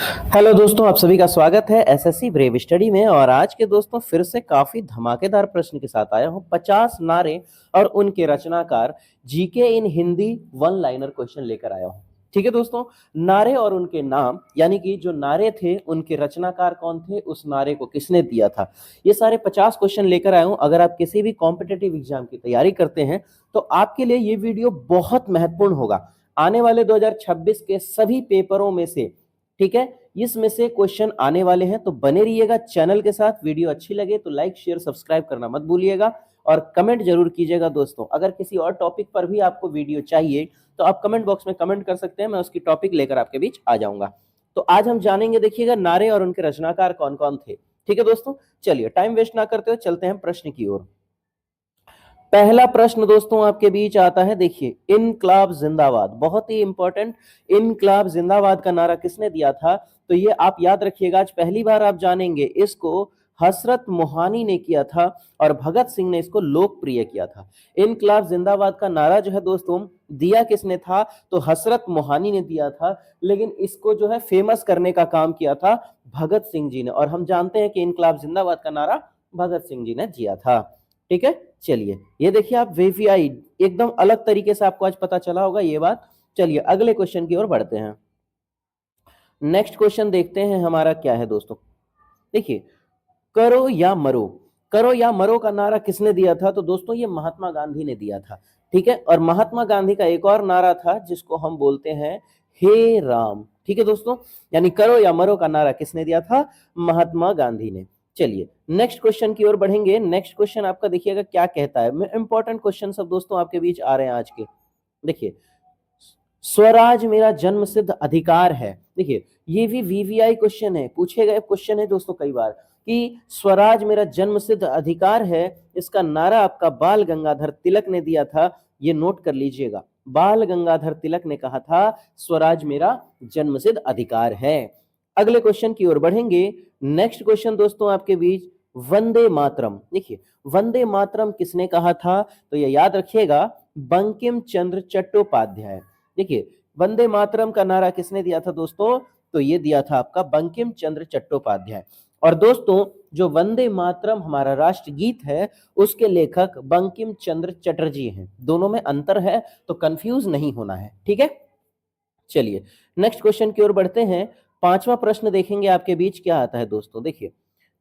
Hello दोस्तों, आप सभी का स्वागत है एसएससी ब्रेव स्टडी में। और आज के दोस्तों फिर से काफी धमाकेदार प्रश्न के साथ आया हूं। 50 नारे और उनके रचनाकार, जीके इन हिंदी वन लाइनर क्वेश्चन लेकर आया हूं। ठीक है दोस्तों, नारे और उनके नाम, यानी कि जो नारे थे उनके रचनाकार कौन थे, उस नारे को किसने दिया था, ये सारे 50 क्वेश्चन लेकर आया हूं। अगर आप किसी भी कॉम्पिटेटिव एग्जाम की तैयारी करते हैं तो आपके लिए ये वीडियो बहुत महत्वपूर्ण होगा। आने वाले 2026 के सभी पेपरों में से, ठीक है, इसमें से क्वेश्चन आने वाले हैं, तो बने रहिएगा चैनल के साथ। वीडियो अच्छी लगे तो लाइक शेयर सब्सक्राइब करना मत भूलिएगा और कमेंट जरूर कीजिएगा दोस्तों। अगर किसी और टॉपिक पर भी आपको वीडियो चाहिए तो आप कमेंट बॉक्स में कमेंट कर सकते हैं, मैं उसकी टॉपिक लेकर आपके बीच आ जाऊंगा। तो आज हम जानेंगे, देखिएगा, नारे और उनके रचनाकार कौन कौन थे। ठीक है दोस्तों, चलिए टाइम वेस्ट ना करते हुए चलते हैं प्रश्न की ओर। पहला प्रश्न दोस्तों आपके बीच आता है, देखिए, इनकलाब जिंदाबाद, बहुत ही इंपॉर्टेंट। इनकलाब जिंदाबाद का नारा किसने दिया था, तो ये आप याद रखिएगा। आज पहली बार आप जानेंगे, इसको हसरत मोहानी ने किया था और भगत सिंह ने इसको लोकप्रिय किया था। इनकलाब जिंदाबाद का नारा जो है दोस्तों दिया किसने था, तो हसरत मोहानी ने दिया था, लेकिन इसको जो है फेमस करने का काम किया था भगत सिंह जी ने। और हम जानते हैं कि इनकलाब जिंदाबाद का नारा भगत सिंह जी ने दिया था। ठीक है, चलिए ये देखिए आप, वीवीआई एकदम अलग तरीके से आपको आज पता चला होगा ये बात। चलिए अगले क्वेश्चन की ओर बढ़ते हैं। नेक्स्ट क्वेश्चन देखते हैं हमारा क्या है दोस्तों। देखिए, करो या मरो, करो या मरो का नारा किसने दिया था, तो दोस्तों ये महात्मा गांधी ने दिया था। ठीक है, और महात्मा गांधी का एक और नारा था जिसको हम बोलते हैं हे राम। ठीक है दोस्तों, यानी करो या मरो का नारा किसने दिया था, महात्मा गांधी ने। चलिए नेक्स्ट क्वेश्चन की ओर बढ़ेंगे। नेक्स्ट क्वेश्चन आपका देखिएगा क्या कहता है। इंपॉर्टेंट क्वेश्चन सब दोस्तों आपके बीच आ रहे हैं आज के। देखिए, स्वराज मेरा जन्मसिद्ध अधिकार है। देखिए, ये भी वीवीआई क्वेश्चन है, पूछे गए क्वेश्चन है दोस्तों कई बार, कि स्वराज मेरा जन्मसिद्ध अधिकार है, इसका नारा आपका बाल गंगाधर तिलक ने दिया था। ये नोट कर लीजिएगा, बाल गंगाधर तिलक ने कहा था स्वराज मेरा जन्मसिद्ध अधिकार है। अगले क्वेश्चन की ओर बढ़ेंगे। नेक्स्ट क्वेश्चन दोस्तों आपके बीच, वंदे मातरम। देखिए, वंदे मातरम किसने कहा था, तो ये याद रखिएगा, बंकिम चंद्र चट्टोपाध्याय। देखिए, वंदे मातरम का नारा किसने दिया था दोस्तों, तो ये दिया था आपका बंकिम चंद्र चट्टोपाध्याय। और दोस्तों जो वंदे मातरम हमारा राष्ट्रगीत है, उसके लेखक बंकिम चंद्र चटर्जी हैं। दोनों में अंतर है, तो कंफ्यूज नहीं होना है। ठीक है, चलिए नेक्स्ट क्वेश्चन की ओर बढ़ते हैं। पांचवा प्रश्न देखेंगे आपके बीच क्या आता है दोस्तों। देखिए,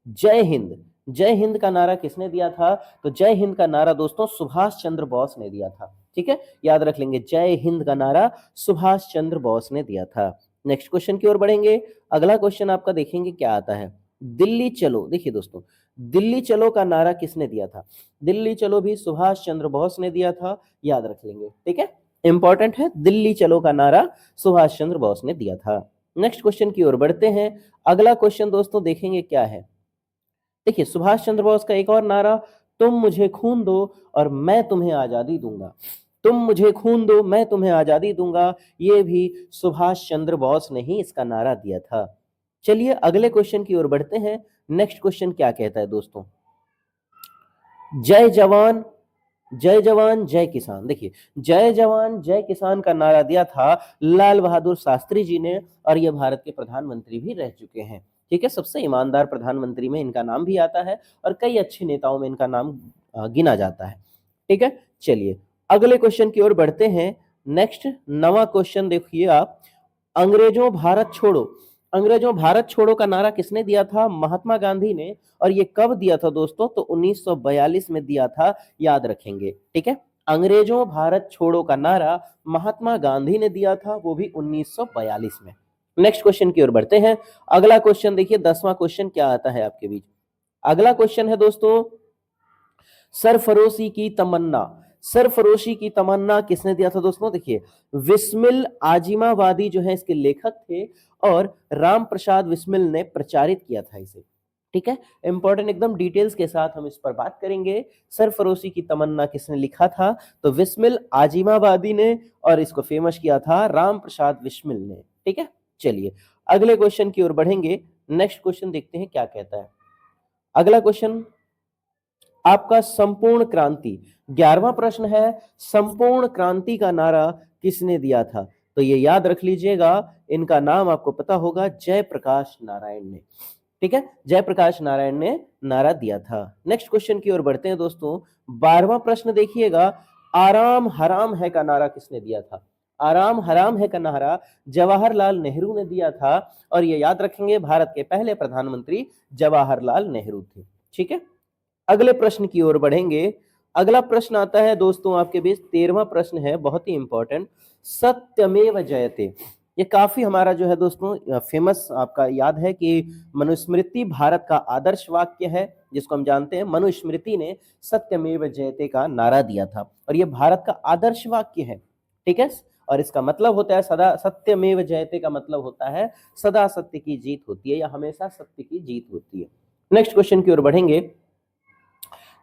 जय हिंद, जय हिंद का नारा किसने दिया था, तो जय हिंद का नारा दोस्तों सुभाष चंद्र बोस ने दिया था। ठीक है, याद रख लेंगे, जय हिंद का नारा सुभाष चंद्र बोस ने दिया था। नेक्स्ट क्वेश्चन की ओर बढ़ेंगे। अगला क्वेश्चन आपका देखेंगे क्या आता है, दिल्ली चलो। देखिए दोस्तों, दिल्ली चलो का नारा किसने दिया था, दिल्ली चलो भी सुभाष चंद्र बोस ने दिया था, याद रख लेंगे। ठीक है, इंपॉर्टेंट है, दिल्ली चलो का नारा सुभाष चंद्र बोस ने दिया था। नेक्स्ट क्वेश्चन की ओर बढ़ते हैं। अगला क्वेश्चन दोस्तों देखेंगे क्या है। देखिए, सुभाष चंद्र बोस का एक और नारा, तुम मुझे खून दो और मैं तुम्हें आजादी दूंगा। तुम मुझे खून दो, मैं तुम्हें आजादी दूंगा, ये भी सुभाष चंद्र बोस ने ही इसका नारा दिया था। चलिए अगले क्वेश्चन की ओर बढ़ते हैं। नेक्स्ट क्वेश्चन क्या कहता है दोस्तों, जय जवान, जय जवान जय किसान। देखिए, जय जवान जय किसान का नारा दिया था लाल बहादुर शास्त्री जी ने, और ये भारत के प्रधानमंत्री भी रह चुके हैं। ठीक है, सबसे ईमानदार प्रधानमंत्री में इनका नाम भी आता है और कई अच्छे नेताओं में इनका नाम गिना जाता है। ठीक है, चलिए अगले क्वेश्चन की ओर बढ़ते हैं। नेक्स्ट नवा क्वेश्चन देखिए आप, अंग्रेजों भारत छोड़ो, अंग्रेजों भारत छोड़ो का नारा किसने दिया था, महात्मा गांधी ने। और ये कब दिया था दोस्तों, तो 1942 में दिया था, याद रखेंगे। ठीक है, अंग्रेजों भारत छोड़ो का नारा महात्मा गांधी ने दिया था, वो भी 1942 में। नेक्स्ट क्वेश्चन की ओर बढ़ते हैं। अगला क्वेश्चन देखिए, 10वां क्वेश्चन क्या आता है आपके बीच। अगला क्वेश्चन है दोस्तों, सरफरोशी की तमन्ना, सरफरोशी की तमन्ना किसने दिया था दोस्तों। देखिए, विस्मिल आजिमाबादी जो है इसके लेखक थे, और राम प्रसाद विस्मिल ने प्रचारित किया था इसे। ठीक है, इंपॉर्टेंट एकदम डिटेल्स के साथ हम इस पर बात करेंगे। सरफरोशी की तमन्ना किसने लिखा था, तो विस्मिल आजिमाबादी ने, और इसको फेमस किया था राम प्रसाद विस्मिल ने। ठीक है, चलिए अगले क्वेश्चन की ओर बढ़ेंगे। नेक्स्ट क्वेश्चन देखते हैं क्या कहता है। अगला क्वेश्चन आपका, संपूर्ण क्रांति, 11वां प्रश्न है, संपूर्ण क्रांति का नारा किसने दिया था। तो ये याद रख लीजिएगा, इनका नाम आपको पता होगा, जयप्रकाश नारायण ने। ठीक है, जयप्रकाश नारायण ने नारा दिया था। नेक्स्ट क्वेश्चन की ओर बढ़ते हैं दोस्तों। 12वां प्रश्न देखिएगा, आराम हराम है का नारा किसने दिया था? आराम हराम है का नारा जवाहरलाल नेहरू ने दिया था, और ये याद रखेंगे, भारत के पहले प्रधानमंत्री जवाहरलाल नेहरू थे। ठीक है, अगले प्रश्न की ओर बढ़ेंगे। अगला प्रश्न आता है दोस्तों आपके बीच, 13वां प्रश्न है, बहुत ही इंपॉर्टेंट। सत्यमेव जयते, ये काफी हमारा जो है दोस्तों फेमस, आपका याद है कि मनुस्मृति भारत का आदर्श वाक्य है, जिसको हम जानते हैं। मनुस्मृति ने सत्यमेव जयते का नारा दिया था, और ये भारत का आदर्श वाक्य है। ठीक है, और इसका मतलब होता है सदा, सत्यमेव जयते का मतलब होता है सदा सत्य की जीत होती है, या हमेशा सत्य की जीत होती है। नेक्स्ट क्वेश्चन की ओर बढ़ेंगे,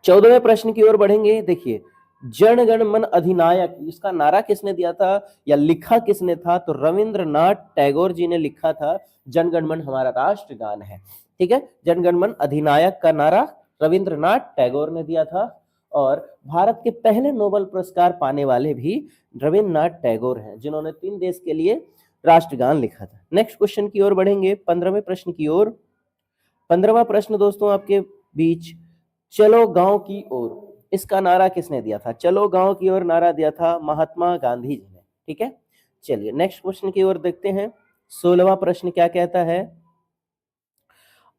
14वें प्रश्न की ओर बढ़ेंगे। देखिए, जन गण मन अधिनायक, इसका नारा किसने दिया था या लिखा किसने था? तो रविंद्रनाथ टैगोर जी ने लिखा था। जन गण मन हमारा राष्ट्रगान है। ठीक है, जन गण मन अधिनायक का नारा रविंद्रनाथ टैगोर ने दिया था, और भारत के पहले नोबेल पुरस्कार पाने वाले भी रविंद्रनाथ टैगोर हैं, जिन्होंने 3 देश के लिए राष्ट्रगान लिखा था। नेक्स्ट क्वेश्चन की ओर बढ़ेंगे, 15वें प्रश्न की ओर। 15वां प्रश्न दोस्तों आपके बीच, चलो गांव की ओर, इसका नारा किसने दिया था? चलो गांव की ओर नारा दिया था महात्मा गांधी जी ने। ठीक है, चलिए नेक्स्ट क्वेश्चन की ओर देखते हैं। 16वां प्रश्न क्या कहता है?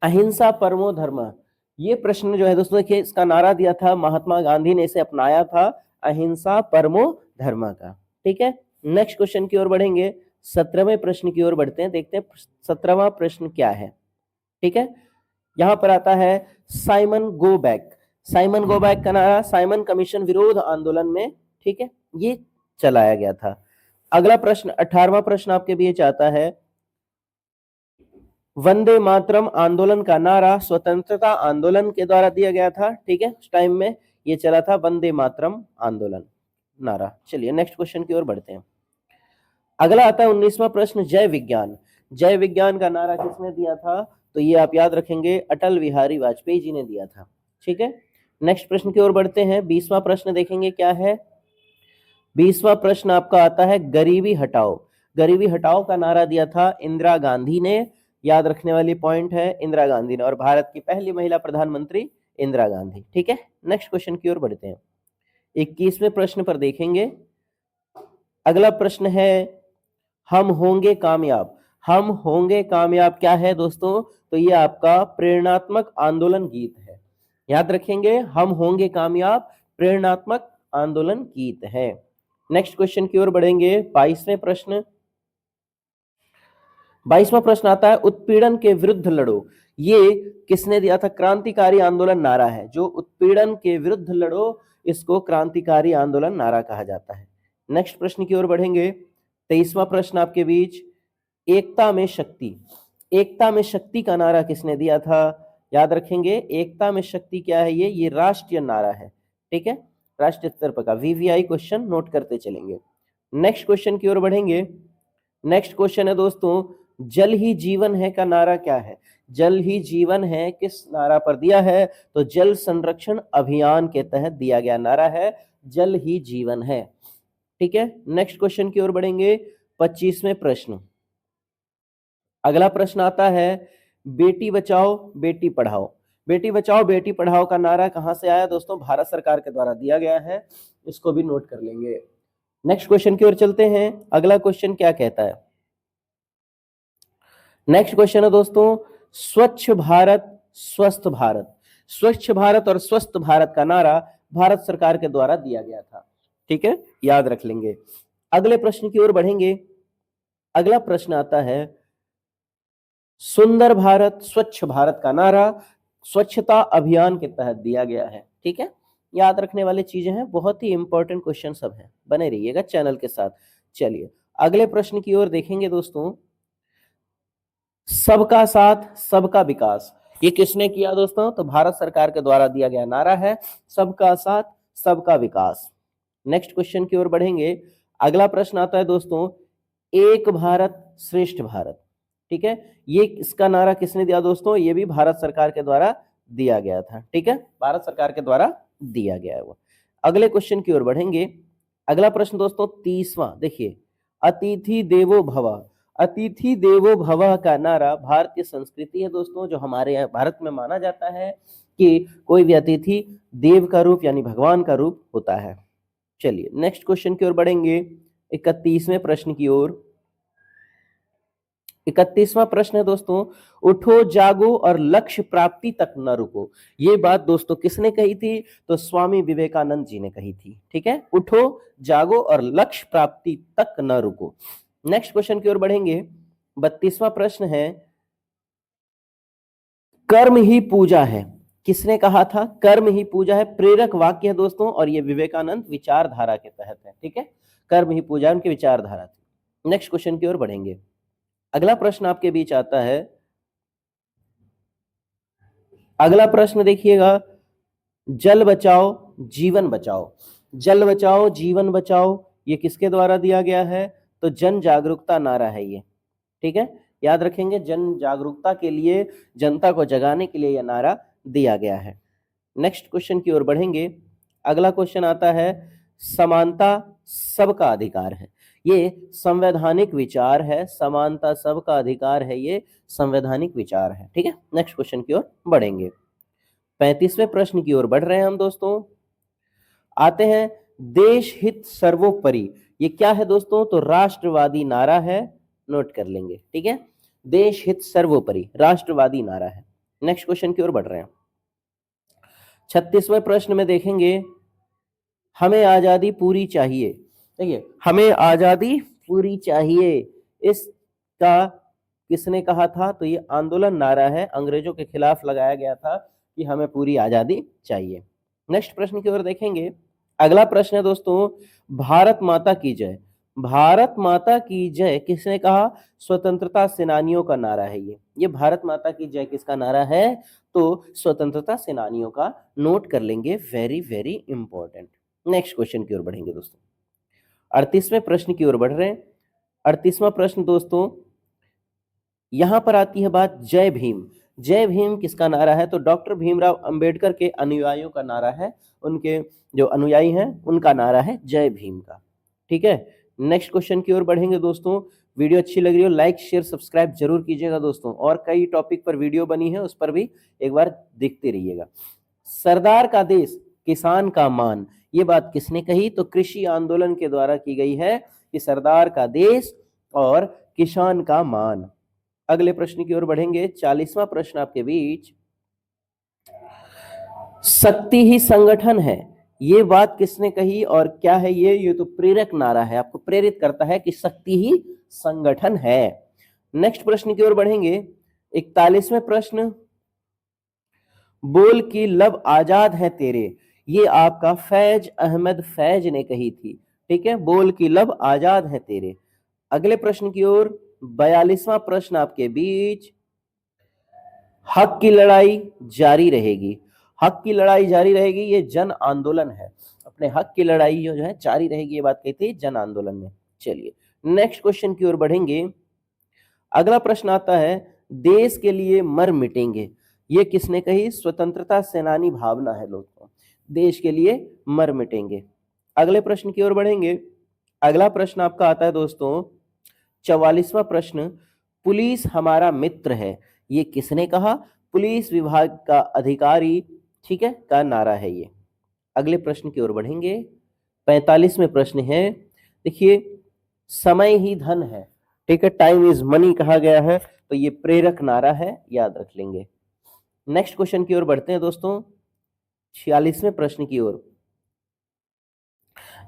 अहिंसा परमो धर्म, ये प्रश्न जो है दोस्तों, देखिए, इसका नारा दिया था महात्मा गांधी ने, इसे अपनाया था, अहिंसा परमो धर्म का। ठीक है, नेक्स्ट क्वेश्चन की ओर बढ़ेंगे, 17वें प्रश्न की ओर बढ़ते हैं, देखते हैं 17वां प्रश्न क्या है। ठीक है, यहां पर आता है Simon go back. Simon go back का नारा साइमन कमीशन विरोध आंदोलन में, ठीक है, ये चलाया गया था। अगला प्रश्न, 18वां प्रश्न आपके बीच आता है, वंदे मातरम आंदोलन का नारा स्वतंत्रता आंदोलन के द्वारा दिया गया था। ठीक है, उस टाइम में ये चला था वंदे मातरम आंदोलन नारा। चलिए नेक्स्ट क्वेश्चन की ओर बढ़ते हैं। अगला आता है 19वां प्रश्न, जय विज्ञान। जय विज्ञान का नारा किसने दिया था? तो ये आप याद रखेंगे, अटल बिहारी वाजपेयी जी ने दिया था। ठीक है, नेक्स्ट प्रश्न की ओर बढ़ते हैं। 20वां प्रश्न देखेंगे क्या है। 20वां प्रश्न आपका आता है, गरीबी हटाओ। गरीबी हटाओ का नारा दिया था इंदिरा गांधी ने। याद रखने वाली पॉइंट है, इंदिरा गांधी ने, और भारत की पहली महिला प्रधानमंत्री इंदिरा गांधी। ठीक है, नेक्स्ट क्वेश्चन की ओर बढ़ते हैं। 21वें प्रश्न पर देखेंगे। अगला प्रश्न है, हम होंगे कामयाब। हम होंगे कामयाब क्या है दोस्तों? तो ये आपका प्रेरणात्मक आंदोलन गीत है। याद रखेंगे, हम होंगे कामयाब प्रेरणात्मक आंदोलन गीत है। नेक्स्ट क्वेश्चन की ओर बढ़ेंगे। 22वें प्रश्न, 22वां प्रश्न आता है, उत्पीड़न के विरुद्ध लड़ो। ये किसने दिया था? क्रांतिकारी आंदोलन नारा है, जो उत्पीड़न के विरुद्ध लड़ो, इसको क्रांतिकारी आंदोलन नारा कहा जाता है। नेक्स्ट प्रश्न की ओर बढ़ेंगे। 23वां प्रश्न आपके बीच, एकता में शक्ति। एकता में शक्ति का नारा किसने दिया था? याद रखेंगे, एकता में शक्ति क्या है? ये राष्ट्रीय नारा है। ठीक है, राष्ट्रीय स्तर पर का वीवीआई क्वेश्चन नोट करते चलेंगे। नेक्स्ट क्वेश्चन की ओर बढ़ेंगे। नेक्स्ट क्वेश्चन है दोस्तों, जल ही जीवन है का नारा क्या है? जल ही जीवन है किस नारा पर दिया है? तो जल संरक्षण अभियान के तहत दिया गया नारा है, जल ही जीवन है। ठीक है, नेक्स्ट क्वेश्चन की ओर बढ़ेंगे। 25वें प्रश्न, अगला प्रश्न आता है, बेटी बचाओ बेटी पढ़ाओ। बेटी बचाओ बेटी पढ़ाओ का नारा कहां से आया दोस्तों? भारत सरकार के द्वारा दिया गया है, इसको भी नोट कर लेंगे। नेक्स्ट क्वेश्चन की ओर चलते हैं। अगला क्वेश्चन क्या कहता है? नेक्स्ट क्वेश्चन है दोस्तों, स्वच्छ भारत स्वस्थ भारत। स्वच्छ भारत और स्वस्थ भारत का नारा भारत सरकार के द्वारा दिया गया था। ठीक है, याद रख लेंगे। अगले प्रश्न की ओर बढ़ेंगे। अगला प्रश्न आता है, सुंदर भारत स्वच्छ भारत का नारा स्वच्छता अभियान के तहत दिया गया है। ठीक है, याद रखने वाली चीजें हैं, बहुत ही इंपॉर्टेंट क्वेश्चन सब हैं, बने रहिएगा चैनल के साथ। चलिए अगले प्रश्न की ओर देखेंगे दोस्तों, सबका साथ सबका विकास। ये किसने किया दोस्तों? तो भारत सरकार के द्वारा दिया गया नारा है, सबका साथ सबका विकास। नेक्स्ट क्वेश्चन की ओर बढ़ेंगे। अगला प्रश्न आता है दोस्तों, एक भारत श्रेष्ठ भारत। ठीक है, ये इसका नारा किसने दिया दोस्तों? ये भी भारत सरकार के द्वारा दिया गया था। ठीक है, भारत सरकार के द्वारा दिया गया है वो। अगले क्वेश्चन की ओर बढ़ेंगे। अगला प्रश्न दोस्तों 30वां, देखिए अतिथि देवो भव। अतिथि देवो भव का नारा भारतीय संस्कृति है दोस्तों, जो हमारे यहाँ भारत में माना जाता है कि कोई भी अतिथि देव का रूप यानी भगवान का रूप होता है। चलिए नेक्स्ट क्वेश्चन की ओर बढ़ेंगे, 31वें प्रश्न की ओर। 31वां प्रश्न है दोस्तों, उठो जागो और लक्ष्य प्राप्ति तक न रुको। ये बात दोस्तों किसने कही थी? तो स्वामी विवेकानंद जी ने कही थी। ठीक है, उठो जागो और लक्ष्य प्राप्ति तक न रुको। नेक्स्ट क्वेश्चन की ओर बढ़ेंगे, 32वां प्रश्न है, कर्म ही पूजा है। किसने कहा था? कर्म ही पूजा है। प्रेरक वाक्य है दोस्तों, और ये विवेकानंद विचारधारा के तहत है। ठीक है, कर्म ही पूजा उनकी विचारधारा थी। नेक्स्ट क्वेश्चन की ओर बढ़ेंगे। अगला प्रश्न आपके बीच आता है, अगला प्रश्न देखिएगा, जल बचाओ जीवन बचाओ। जल बचाओ जीवन बचाओ ये किसके द्वारा दिया गया है? तो जन जागरूकता नारा है ये। ठीक है, याद रखेंगे, जन जागरूकता के लिए, जनता को जगाने के लिए यह नारा दिया गया है। नेक्स्ट क्वेश्चन की ओर बढ़ेंगे। अगला क्वेश्चन आता है, समानता सबका अधिकार है। ये संवैधानिक विचार है। समानता सबका अधिकार है, ये संवैधानिक विचार है। ठीक है, नेक्स्ट क्वेश्चन की ओर बढ़ेंगे। 35वें प्रश्न की ओर बढ़ रहे हैं हम दोस्तों। आते हैं, देश हित सर्वोपरि। ये क्या है दोस्तों? तो राष्ट्रवादी नारा है, नोट कर लेंगे। ठीक है, देश हित सर्वोपरि राष्ट्रवादी नारा है। नेक्स्ट क्वेश्चन की ओर बढ़ रहे हैं। 36वें प्रश्न में देखेंगे, हमें आजादी पूरी चाहिए। देखिए, हमें आजादी पूरी चाहिए, इसका किसने कहा था? तो ये आंदोलन नारा है, अंग्रेजों के खिलाफ लगाया गया था कि हमें पूरी आजादी चाहिए। नेक्स्ट प्रश्न की ओर देखेंगे। अगला प्रश्न है दोस्तों, भारत माता की जय। भारत माता की जय किसने कहा? स्वतंत्रता सेनानियों का नारा है ये भारत माता की जय किसका नारा है? तो स्वतंत्रता सेनानियों का, नोट कर लेंगे, very very important. Next question की ओर बढ़ेंगे दोस्तों। 38वें प्रश्न की ओर बढ़ रहे हैं। 38वां प्रश्न दोस्तों, यहां पर आती है बात जय भीम। जय भीम किसका नारा है? तो डॉक्टर भीमराव अंबेडकर के अनुयायियों का नारा है, उनके जो अनुयायी हैं उनका नारा है जय भीम का। ठीक है, नेक्स्ट क्वेश्चन की ओर बढ़ेंगे दोस्तों। वीडियो अच्छी लग रही हो लाइक शेयर सब्सक्राइब जरूर कीजिएगा दोस्तों, और कई टॉपिक पर वीडियो बनी है, उस पर भी एक बार देखते रहिएगा। सरदार का देश किसान का मान, ये बात किसने कही? तो कृषि आंदोलन के द्वारा की गई है कि सरदार का देश और किसान का मान। अगले प्रश्न की ओर बढ़ेंगे। 40वां प्रश्न आपके बीच, शक्ति ही संगठन है। ये बात किसने कही और क्या है ये तो प्रेरक नारा है, आपको प्रेरित करता है कि शक्ति ही संगठन है। नेक्स्ट प्रश्न की ओर बढ़ेंगे। 41वें प्रश्न, बोल की लब आजाद है तेरे। ये आपका फैज अहमद फैज ने कही थी। ठीक है, बोल की लब आजाद है तेरे। अगले प्रश्न की ओर, 42वां प्रश्न आपके बीच, हक की लड़ाई जारी रहेगी। हक की लड़ाई जारी रहेगी, ये जन आंदोलन है, अपने हक की लड़ाई जो है जारी रहेगी, ये बात कही थी जन आंदोलन में। चलिए नेक्स्ट क्वेश्चन की ओर बढ़ेंगे। अगला प्रश्न आता है, देश के लिए मर मिटेंगे। ये किसने कही? स्वतंत्रता सेनानी भावना है दोस्तों, देश के लिए मर मिटेंगे। अगले प्रश्न की ओर बढ़ेंगे। अगला प्रश्न आपका आता है दोस्तों, 44वां प्रश्न, पुलिस हमारा मित्र है। ये किसने कहा? पुलिस विभाग का अधिकारी, ठीक है, का नारा है ये। अगले प्रश्न की ओर बढ़ेंगे। 45वें प्रश्न है, देखिए, समय ही धन है। ठीक है, टाइम इज मनी कहा गया है, तो ये प्रेरक नारा है, याद रख लेंगे। नेक्स्ट क्वेश्चन की ओर बढ़ते हैं दोस्तों। 46वें प्रश्न की ओर,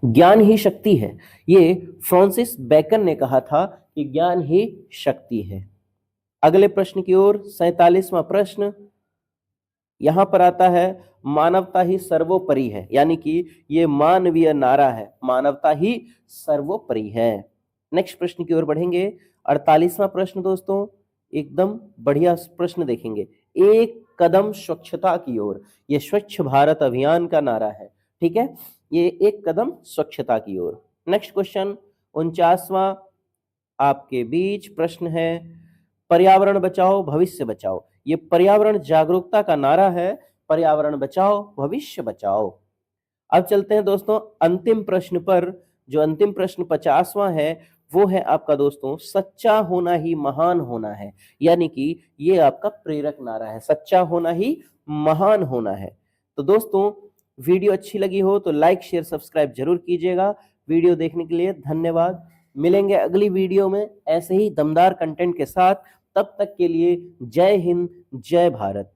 ज्ञान ही शक्ति है। ये फ्रांसिस बेकन ने कहा था कि ज्ञान ही शक्ति है। अगले प्रश्न की ओर, 47वां प्रश्न यहां पर आता है, मानवता ही सर्वोपरि है, यानी कि ये मानवीय नारा है, मानवता ही सर्वोपरि है। नेक्स्ट प्रश्न की ओर बढ़ेंगे। 48वां प्रश्न दोस्तों, एकदम बढ़िया प्रश्न देखेंगे, एक कदम स्वच्छता की ओर। ये स्वच्छ भारत अभियान का नारा है। ठीक है, ये एक कदम स्वच्छता की ओर। नेक्स्ट क्वेश्चन 49वां आपके बीच प्रश्न है, पर्यावरण बचाओ भविष्य बचाओ। ये पर्यावरण जागरूकता का नारा है, पर्यावरण बचाओ भविष्य बचाओ। अब चलते हैं दोस्तों अंतिम प्रश्न पर। जो अंतिम प्रश्न 50वां है वो है आपका दोस्तों सच्चा होना ही महान होना है। यानी कि ये आपका प्रेरक नारा है, सच्चा होना ही महान होना है। तो दोस्तों वीडियो अच्छी लगी हो तो लाइक शेयर सब्सक्राइब जरूर कीजिएगा। वीडियो देखने के लिए धन्यवाद। मिलेंगे अगली वीडियो में ऐसे ही दमदार कंटेंट के साथ। तब तक के लिए जय हिंद, जय भारत।